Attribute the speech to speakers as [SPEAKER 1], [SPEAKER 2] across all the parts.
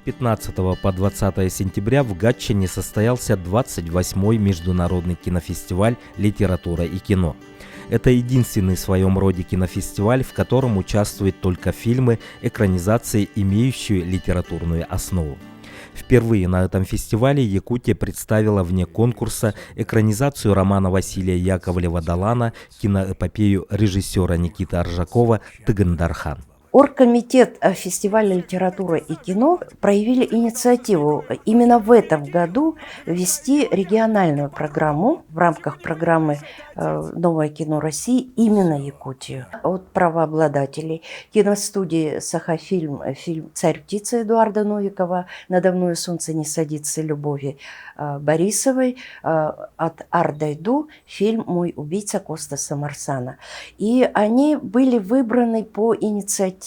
[SPEAKER 1] 15 по 20 сентября в Гатчине состоялся 28-й международный кинофестиваль «Литература и кино». Это единственный в своем роде кинофестиваль, в котором участвуют только фильмы, экранизации, имеющие литературную основу. Впервые на этом фестивале Якутия представила вне конкурса экранизацию романа Василия Яковлева-Долана, киноэпопею режиссера Никиты Аржакова «Тыгын-Дархан».
[SPEAKER 2] Оргкомитет фестиваля литературы и кино проявили инициативу именно в этом году ввести региональную программу в рамках программы «Новое кино России» именно Якутию. От правообладателей киностудии «Сахафильм» фильм «Царь-птица» Эдуарда Новикова, «Надо мною солнце не садится» Любови Борисовой, от Ардайду фильм «Мой убийца» Костаса Марсана. И они были выбраны по инициативе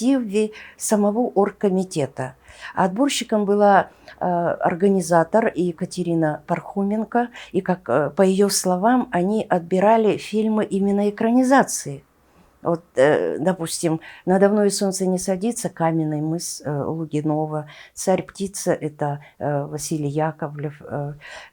[SPEAKER 2] самого оргкомитета. Отборщиком была организатор Екатерина Пархоменко, и, как по ее словам, они отбирали фильмы именно экранизации. Вот, допустим, «Надо мною солнце не садится», «Каменный мыс» Лугинова, «Царь-птица» – это Василий Яковлев,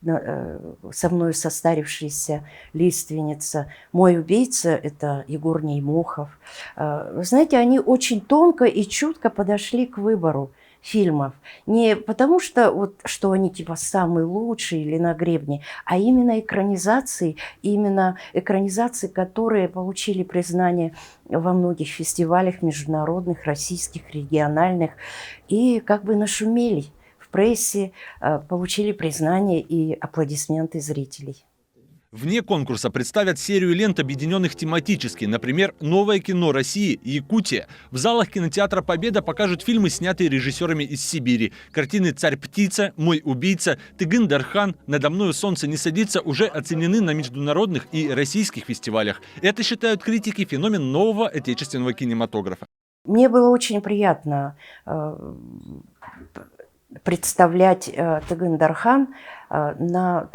[SPEAKER 2] «Со мною состарившаяся лиственница», «Мой убийца» – это Егор Неймухов. Вы знаете, они очень тонко и чутко подошли к выбору фильмов. Не потому что, что они типа самые лучшие или на гребне, а именно экранизации, которые получили признание во многих фестивалях международных, российских, региональных, и как бы нашумели в прессе, получили признание и аплодисменты зрителей.
[SPEAKER 3] Вне конкурса представят серию лент, объединенных тематически. Например, «Новое кино России» и «Якутия». В залах кинотеатра «Победа» покажут фильмы, снятые режиссерами из Сибири. Картины «Царь-птица», «Мой убийца», «Тыгын-Дархан», «Надо мною солнце не садится» уже оценены на международных и российских фестивалях. Это, считают критики, феномен нового отечественного кинематографа.
[SPEAKER 2] Мне было очень приятно представлять Тыгын-Дархан в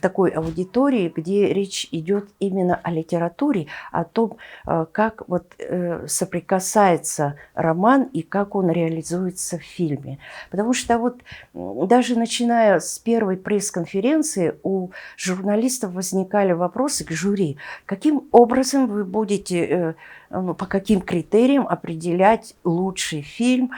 [SPEAKER 2] такой аудитории, где речь идет именно о литературе, о том, как соприкасается роман и как он реализуется в фильме. Потому что даже начиная с первой пресс-конференции у журналистов возникали вопросы к жюри. Каким образом вы будете, по каким критериям определять лучший фильм,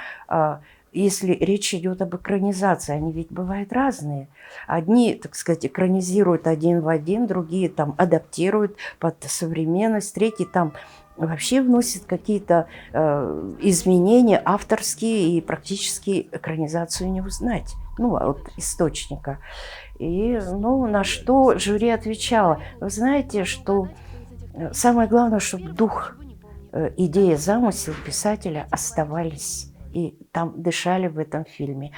[SPEAKER 2] если речь идет об экранизации? Они ведь бывают разные. Одни, так сказать, экранизируют один в один, другие там адаптируют под современность, третьи там вообще вносят какие-то изменения авторские, и практически экранизацию не узнать, от источника. И, на что жюри отвечало: вы знаете, что самое главное, чтобы дух, идея, замысел писателя оставались и там дышали в этом фильме.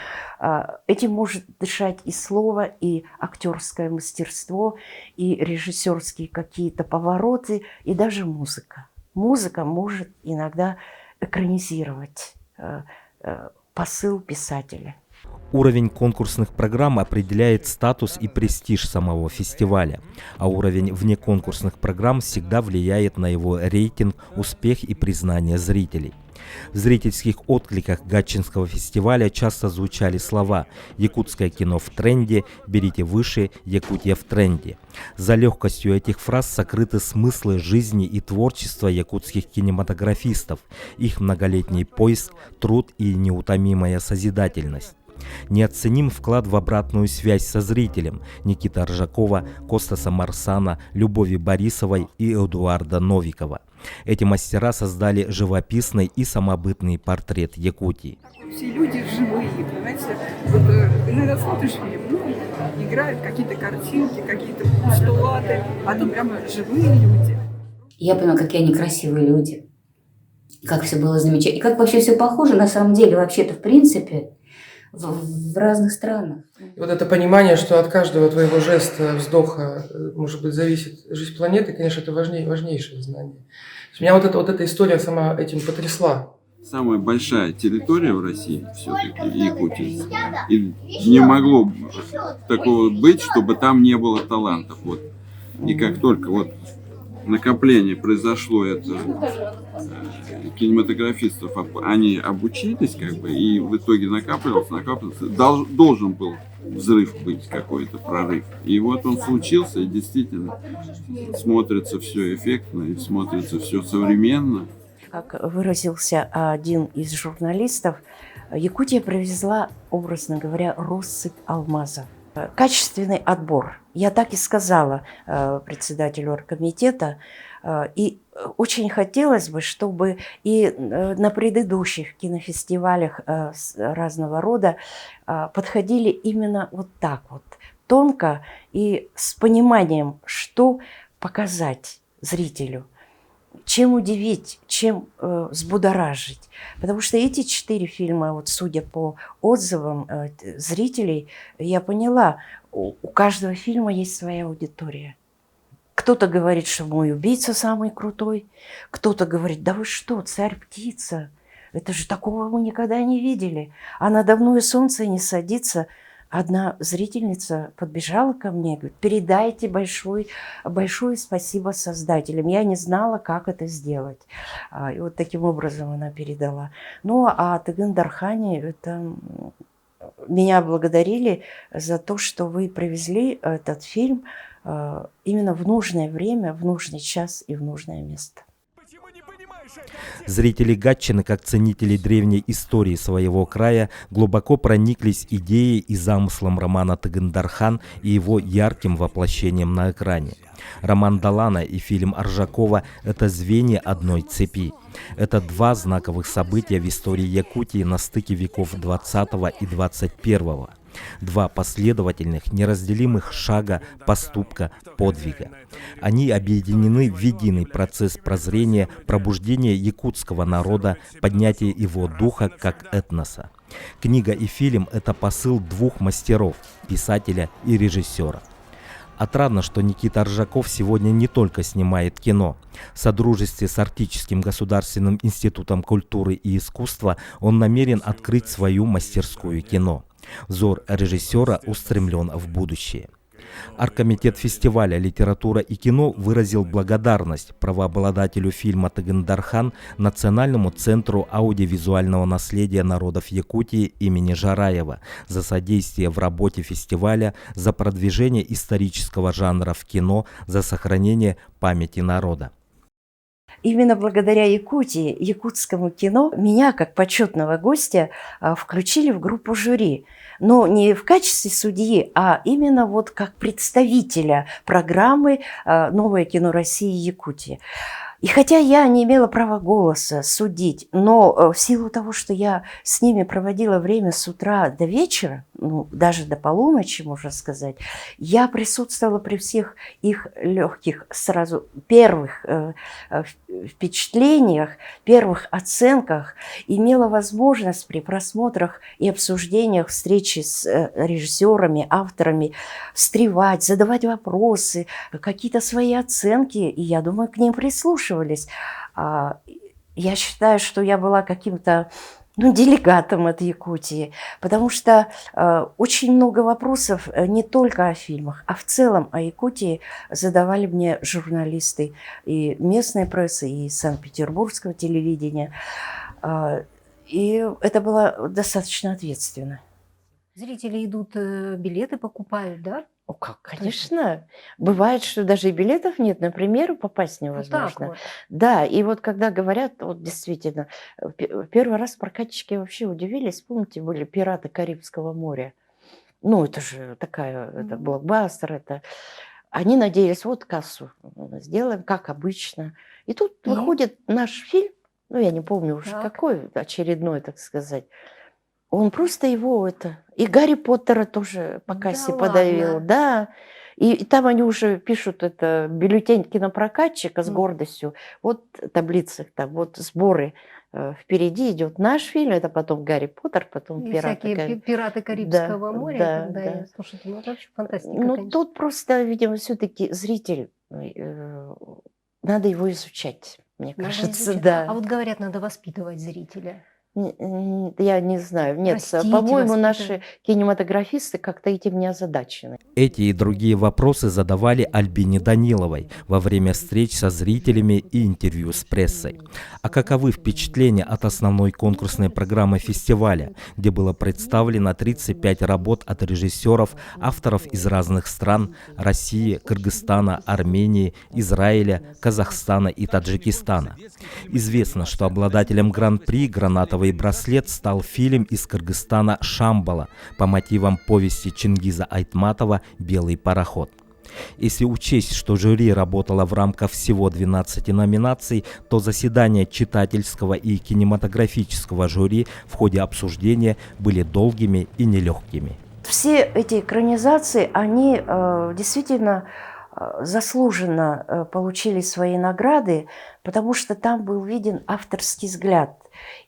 [SPEAKER 2] Этим может дышать и слово, и актерское мастерство, и режиссерские какие-то повороты, и даже музыка. Музыка может иногда экранизировать посыл писателя.
[SPEAKER 1] Уровень конкурсных программ определяет статус и престиж самого фестиваля, а уровень внеконкурсных программ всегда влияет на его рейтинг, успех и признание зрителей. В зрительских откликах Гатчинского фестиваля часто звучали слова «Якутское кино в тренде», «Берите выше», «Якутия в тренде». За легкостью этих фраз сокрыты смыслы жизни и творчества якутских кинематографистов, их многолетний поиск, труд и неутомимая созидательность. Неоценим вклад в обратную связь со зрителем Никиты Аржакова, Костаса Марсана, Любови Борисовой и Эдуарда Новикова. Эти мастера создали живописный и самобытный портрет Якутии.
[SPEAKER 4] Все люди живые, понимаете? Иногда смотришь фильм, играют какие-то картинки, какие-то постулаты, а тут прямо живые люди.
[SPEAKER 5] Я понимаю, какие они красивые люди, как все было замечательно, и как вообще все похоже на самом деле, вообще-то, в принципе, в разных странах.
[SPEAKER 6] И это понимание, что от каждого твоего жеста, вздоха, может быть, зависит жизнь планеты, конечно, это важнейшее знание. Меня эта история сама этим потрясла.
[SPEAKER 7] Самая большая территория в России все-таки Якутия. И не могло такого быть, чтобы там не было талантов. И как только накопление произошло, это кинематографистов, они обучились, как бы, и в итоге накапливался, должен был взрыв быть, какой-то прорыв. И вот он случился, и действительно смотрится все эффектно, и смотрится все современно.
[SPEAKER 2] Как выразился один из журналистов, Якутия привезла, образно говоря, россыпь алмазов. Качественный отбор. Я так и сказала председателю оргкомитета. И очень хотелось бы, чтобы и на предыдущих кинофестивалях разного рода подходили именно вот так вот, тонко и с пониманием, что показать зрителю, чем удивить, чем взбудоражить. Потому что эти 4 фильма, вот судя по отзывам зрителей, я поняла, у каждого фильма есть своя аудитория. Кто-то говорит, что мой убийца самый крутой, кто-то говорит, да вы что, царь-птица, это же такого мы никогда не видели. А на давное солнце не садится. Одна зрительница подбежала ко мне и говорит, передайте большое спасибо создателям. Я не знала, как это сделать. И вот таким образом она передала. Ну, а Тыгын Дархани, это меня благодарили за то, что вы привезли этот фильм именно в нужное время, в нужный час и в нужное место.
[SPEAKER 1] Зрители Гатчины, как ценители древней истории своего края, глубоко прониклись идеей и замыслом романа «Тыгын Дархан» и его ярким воплощением на экране. Роман Далана и фильм Аржакова – это звенья одной цепи. Это 2 знаковых события в истории Якутии на стыке веков 20 и 21. 2 последовательных, неразделимых шага, поступка, подвига. Они объединены в единый процесс прозрения, пробуждения якутского народа, поднятия его духа как этноса. Книга и фильм – это посыл 2 мастеров – писателя и режиссера. Отрадно, что Никита Аржаков сегодня не только снимает кино. В содружестве с Арктическим государственным институтом культуры и искусства он намерен открыть свою мастерскую кино. Взор режиссера устремлен в будущее. Оргкомитет фестиваля «Литература и кино» выразил благодарность правообладателю фильма «Тыгын Дархан», Национальному центру аудиовизуального наследия народов Якутии имени Жараева за содействие в работе фестиваля, за продвижение исторического жанра в кино, за сохранение памяти народа.
[SPEAKER 2] Именно благодаря Якутии, якутскому кино, меня, как почетного гостя, включили в группу жюри. Но не в качестве судьи, а именно вот как представителя программы «Новое кино России Якутии». И хотя я не имела права голоса судить, но в силу того, что я с ними проводила время с утра до вечера, ну, даже до полуночи, можно сказать, я присутствовала при всех их легких сразу первых впечатлениях, первых оценках, имела возможность при просмотрах и обсуждениях, встречи с режиссерами, авторами, встревать, задавать вопросы, какие-то свои оценки, и я думаю, к ним прислушивались. Я считаю, что я была каким-то делегатом от Якутии, потому что очень много вопросов не только о фильмах, а в целом о Якутии задавали мне журналисты и местной прессы, и Санкт-Петербургского телевидения. И это было достаточно ответственно.
[SPEAKER 8] Зрители идут, билеты покупают, да?
[SPEAKER 2] О, как, конечно. Бывает, что даже и билетов нет, на премьеру попасть невозможно.
[SPEAKER 8] Вот так вот.
[SPEAKER 2] Да, и вот когда говорят, вот действительно, первый раз прокатчики вообще удивились, помните, были «Пираты Карибского моря». Ну, это же такая, это блокбастер, это... Они надеялись, вот кассу сделаем, как обычно. И тут выходит наш фильм, ну, я не помню уже какой, очередной, так сказать. Он просто его это... И Гарри Поттера тоже по кассе подавил.
[SPEAKER 8] Ладно.
[SPEAKER 2] Да. И там они уже пишут это бюллетень кинопрокатчика с гордостью. Вот таблицы, там вот сборы. Впереди идет наш фильм, это потом Гарри Поттер, потом
[SPEAKER 8] И
[SPEAKER 2] «Пираты».
[SPEAKER 8] всякие пираты Карибского моря.
[SPEAKER 2] Да,
[SPEAKER 8] когда
[SPEAKER 2] да.
[SPEAKER 8] Слушайте, ну это вообще фантастика,
[SPEAKER 2] Ну,
[SPEAKER 8] конечно.
[SPEAKER 2] тут просто, видимо, все-таки зритель, надо его изучать, мне
[SPEAKER 8] Надо
[SPEAKER 2] кажется,
[SPEAKER 8] изучать.
[SPEAKER 2] да.
[SPEAKER 8] А вот говорят, надо воспитывать зрителя.
[SPEAKER 2] Я не знаю. Нет,
[SPEAKER 8] Растите,
[SPEAKER 2] по-моему,
[SPEAKER 8] воспитывать.
[SPEAKER 2] наши кинематографисты как-то этим не озадачены.
[SPEAKER 1] Эти и другие вопросы задавали Альбине Даниловой во время встреч со зрителями и интервью с прессой. А каковы впечатления от основной конкурсной программы фестиваля, где было представлено 35 работ от режиссеров, авторов из разных стран – России, Кыргызстана, Армении, Израиля, Казахстана и Таджикистана. Известно, что обладателем гран-при «Гранатовый браслет» стал фильм из Кыргызстана «Шамбала» по мотивам повести Чингиза Айтматова «Белый пароход». Если учесть, что жюри работало в рамках всего 12 номинаций, то заседания читательского и кинематографического жюри в ходе обсуждения были долгими и нелегкими.
[SPEAKER 2] Все эти экранизации, они действительно заслуженно получили свои награды, потому что там был виден авторский взгляд.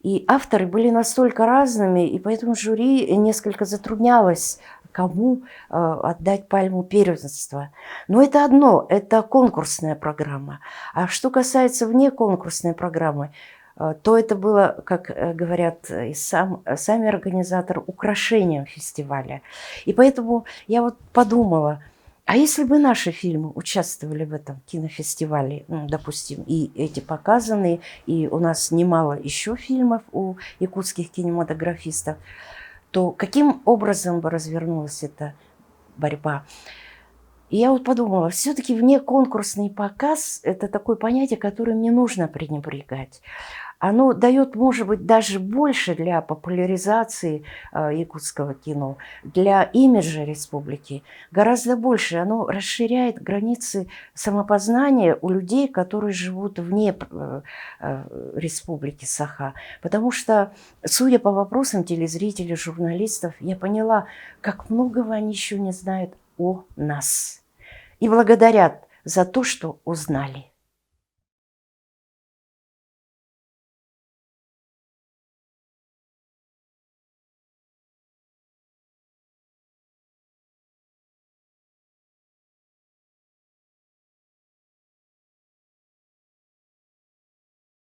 [SPEAKER 2] И авторы были настолько разными, и поэтому жюри несколько затруднялось, кому отдать пальму первенства. Но это одно, это конкурсная программа. А что касается внеконкурсной программы, то это было, как говорят и сами организаторы, украшением фестиваля. И поэтому я вот подумала, а если бы наши фильмы участвовали в этом кинофестивале, допустим, и эти показаны, и у нас немало еще фильмов у якутских кинематографистов, то каким образом бы развернулась эта борьба? И я вот подумала, все-таки внеконкурсный показ – это такое понятие, которым не нужно пренебрегать. Оно дает, может быть, даже больше для популяризации якутского кино, для имиджа республики, гораздо больше. Оно расширяет границы самопознания у людей, которые живут вне республики Саха. Потому что, судя по вопросам телезрителей, журналистов, я поняла, как многого они еще не знают о нас. И благодарят за то, что узнали.